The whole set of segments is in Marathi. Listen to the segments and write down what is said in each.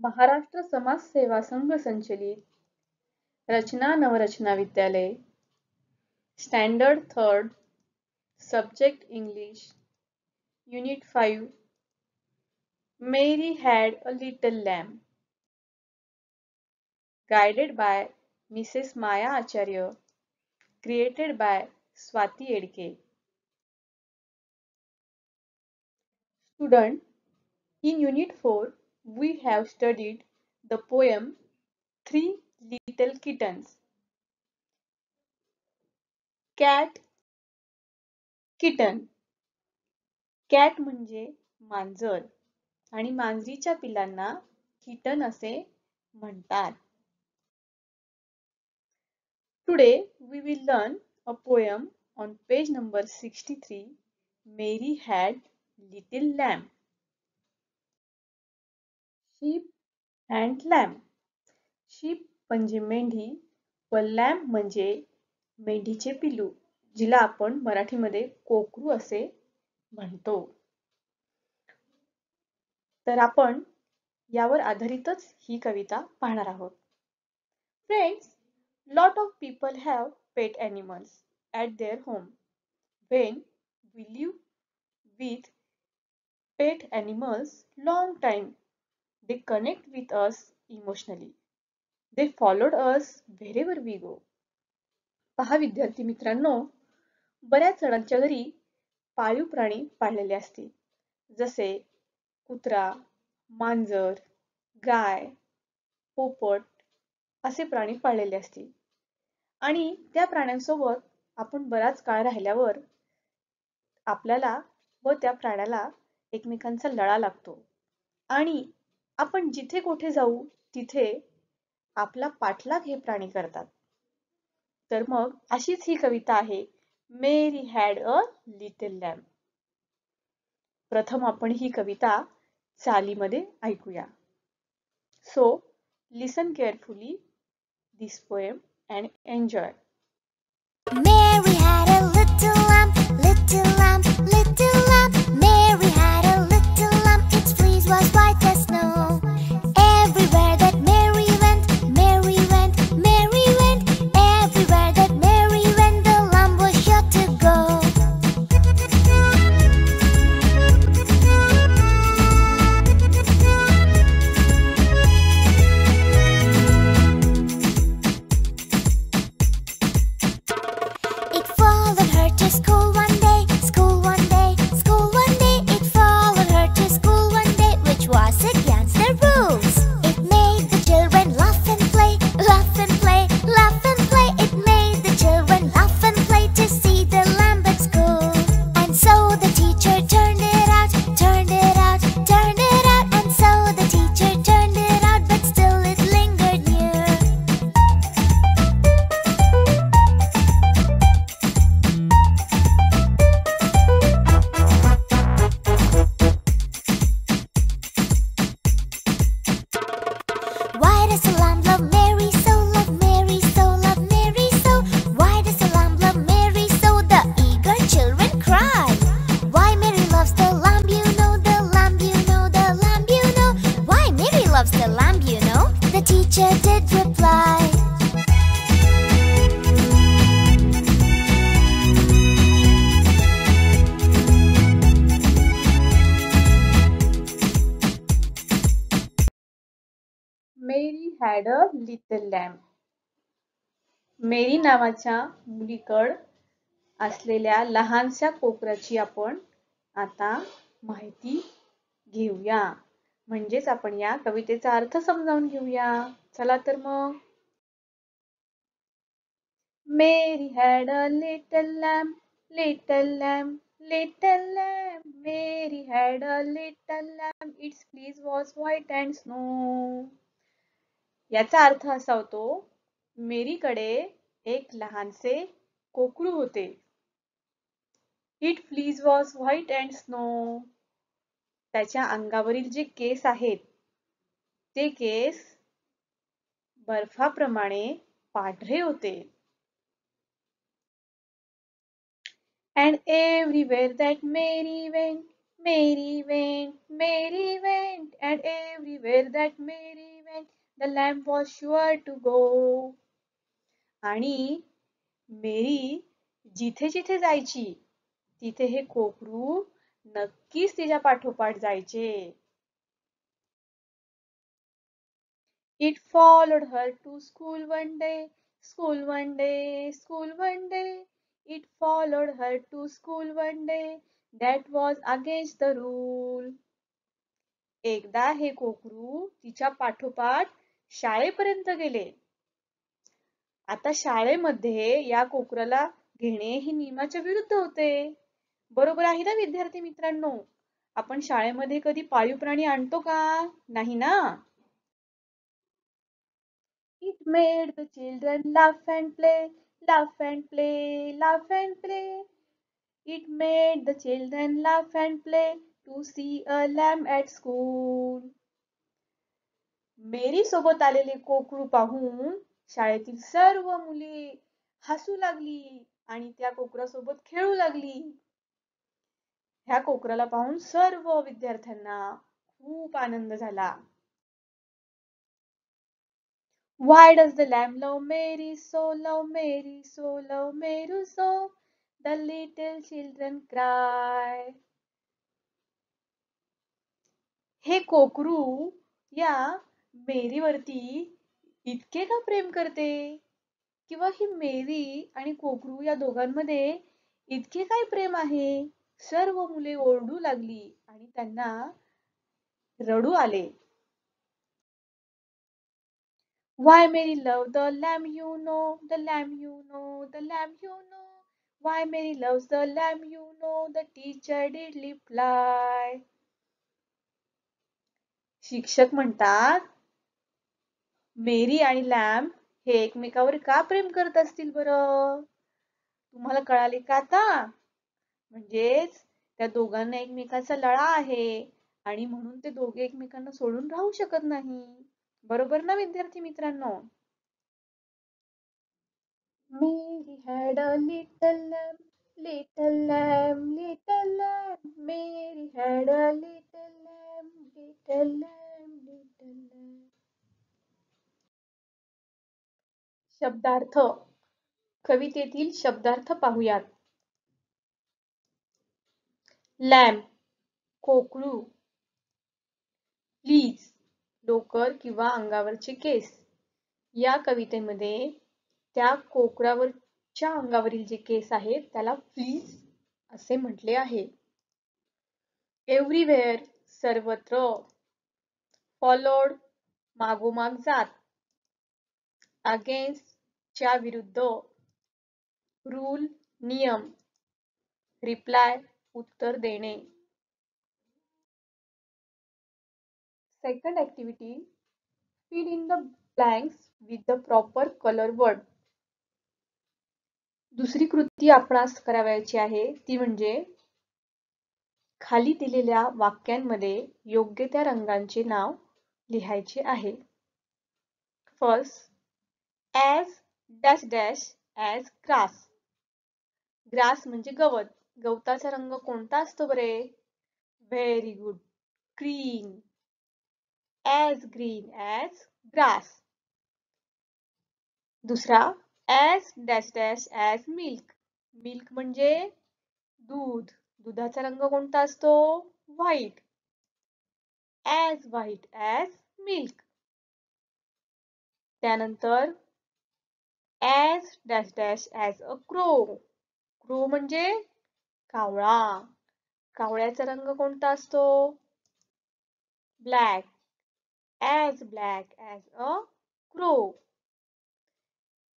महाराष्ट्र समाज सेवा संघ संचलित रचना नवरचना विद्यालय standard third subject English unit 5 Mary had a little lamb guided by Mrs. Maya Acharya created by Swati Edke. Student, in unit 4 we have studied the poem Three Little Kittens. Cat, kitten. Cat म्हणजे मांजर आणि मांजरीच्या पिलांना किटन असे म्हणतात. Today we will learn a poem on page number 63. Mary had little lamb. Sheep and lamb. Sheep म्हणजे मेंढी व लॅम्ब म्हणजे मेंढीचे पिलू, जिला आपण मराठीमध्ये कोकरू असे म्हणतो. तर आपण यावर आधारितच ही कविता पाहणार आहोत. Friends, lot of people have pet animals at their home. When we live with pet animals long time, they connect with us emotionally. They followed us wherever we go. पहा विद्यार्थी मित्रांनो, बऱ्याच जणांच्या घरी पाळीव प्राणी पाळलेले असतील. जसे कुत्रा, मांजर, गाय, पोपट असे प्राणी पाळलेले असतील. आणि त्या प्राण्यांसोबत आपण बराच काळ राहिल्यावर आपल्याला व त्या प्राण्याला एकमेकांचा लळा लागतो. आणि आपण जिथे कुठे जाऊ तिथे आपला पाठलाग हे प्राणी करतात. तर मग अशीच ही कविता आहे Mary had a little lamb. प्रथम आपण ही कविता चालीमध्ये ऐकूया. So listen carefully this poem and enjoy. Mary had a little lamb, little lamb, little lamb. Mary had a little lamb, its fleece was white as snow. Everywhere that Mary went, Mary went, Mary went. Everywhere that Mary went, the lamb was sure to go. It followed her to school one day, school one day, school one day. It followed her to school one day, which was against the rules. It made the children laugh and play, laugh and play, laugh and play. It made the children laugh and play to see the lamb at school. And so the teacher turned it out, turned it out, turned it out. And so the teacher turned it out, but still it lingered near. Why does the lamb love Mary so, love Mary so, love Mary so? Why does the lamb love Mary so? The eager children cry. Why Mary loves the lamb, you know, the lamb, you know, the lamb, you know. Why Mary loves the lamb, you know? The teacher did reply. Mary had a little lamb. मेरी नावाच्या मुलीकड असलेल्या लहानशा कोकराची आपण आता माहिती घेऊया. म्हणजेच आपण या कवितेचा अर्थ समजावून घेऊया. चला तर मग. Mary had a little lamb, little lamb, little lamb. Mary had a little lamb, its fleece was white and snow. याचा अर्थ असा होतो, मेरीकडे एक लहानसे कोकरू होते. Its fleece was white and snow. त्याच्या अंगावरील जे केस आहेत ते केस बर्फाप्रमाणे पांढरे होते. And everywhere that Mary went, Mary went, Mary went. And And everywhere that Mary went, the lamb was sure to go. आणि मेरी जिथे जिथे जायची तिथे हे कोकरू नक्कीच तिच्या पाठोपाठ जायचे. It followed her to school one day, school one day, school one day. It followed her to school one day. That was against the rule. एकदा हे कोकरू तिच्या पाठोपाठ शाळेपर्यंत गेले. आता शाळेमध्ये या कोकराला घेणे ही नियमाच्या विरुद्ध होते. बरोबर आहे ना विद्यार्थी मित्रांनो? आपण शाळेमध्ये कधी पाळीव प्राणी आणतो का? नाही ना? It made the children laugh and play, laugh and play, laugh and play. It made the children laugh and play to see a lamb at school. मेरी सोबत आलेले कोकरू पाहून शाळेतील सर्व मुले हसू लागली आणि त्या कोकरासोबत खेळू लागली. ह्या कोकराला पाहून सर्व विद्यार्थ्यांना खूप आनंद झाला. Why does the lamb love Mary so, love Mary so, love Mary so? The little children cry. हे कोकरू या मेरीवरती इतके का प्रेम करते? किंवा ही मेरी आणि कोकरू या दोघांमध्ये इतके काय प्रेम आहे? सर्व मुले ओरडू लागली आणि त्यांना रडू आले. Why Mary loved the lamb, you know, the lamb, you know, the lamb, you know. Why Mary loves the lamb, you know, the teacher did reply. शिक्षक म्हणतात, मेरी आणि लॅम्ब हे एकमेकावर का प्रेम करत असतील बरं? तुम्हाला कळाले का आता? म्हणजेच त्या दोघांना एकमेकाचा लळा आहे आणि म्हणून ते दोघे एकमेकांना सोडून राहू शकत नाही. बरोबर ना विद्यार्थी मित्रांनो? Mary had a little lamb, little lamb, little lamb. Mary had a little lamb, little lamb, little lamb. शब्दार्थ कवितेतील शब्दार्थ पाहूयात. लॅम्ब कोकरू, फ्लीज डोकर किंवा अंगावरचे केस. या कवितेमध्ये त्या कोकरावरच्या अंगावरील जे केस आहेत त्याला फ्लीज असे म्हटले आहे. एव्हरीवेअर सर्वत्र, फॉलोड मागोमाग जात, अगेन्स्ट च्या विरुद्ध, रूल नियम, रिप्लाय उत्तर देणे. Second activity, fill in the blanks with the proper color word. दुसरी कृती आपणास करावयाची आहे ती म्हणजे खाली दिलेल्या वाक्यांमध्ये योग्य त्या रंगांचे नाव लिहायचे आहे. First, as dash dash as grass. Grass म्हणजे गवत. गवताचा रंग कोणता असतो बरे? Very good, green. as green as grass. दुसरा, as dash dash as milk. Milk म्हणजे दूध. दुधाचा रंग कोणता असतो? White. as white as milk. त्यानंतर as dash dash as a crow. crow म्हणजे कावळा. कावळ्याचा रंग कोणता असतो? Black. as black as a crow.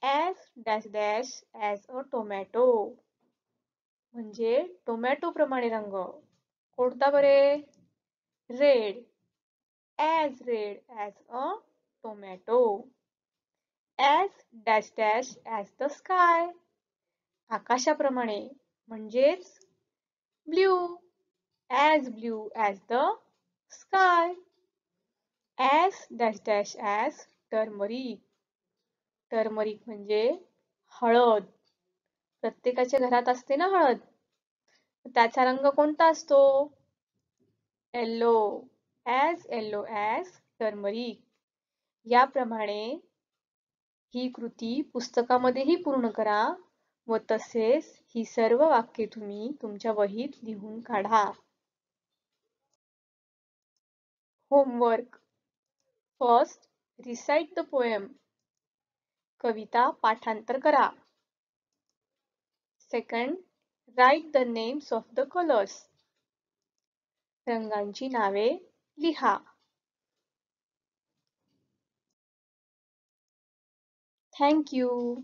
as dash dash as a tomato. म्हणजे टोमॅटो प्रमाणे रंग. कोणता बरे? Red. as red as a tomato. as dash dash as the sky. आकाशाप्रमाणे म्हणजेच blue. as blue as the sky. as dash dash as turmeric. Turmeric म्हणजे हळद. प्रत्येकाच्या घरात असते ना हळद. त्याचा रंग कोणता असतो? Yellow. as yellow as turmeric. याप्रमाणे ही कृती पुस्तकामध्येही पूर्ण करा व तसेच ही सर्व वाक्ये तुम्ही तुमच्या वहीत लिहून काढा. Homework. First, recite the poem. कविता पाठांतर करा. Second, write the names of the colours. रंगांची नावे लिहा. Thank you.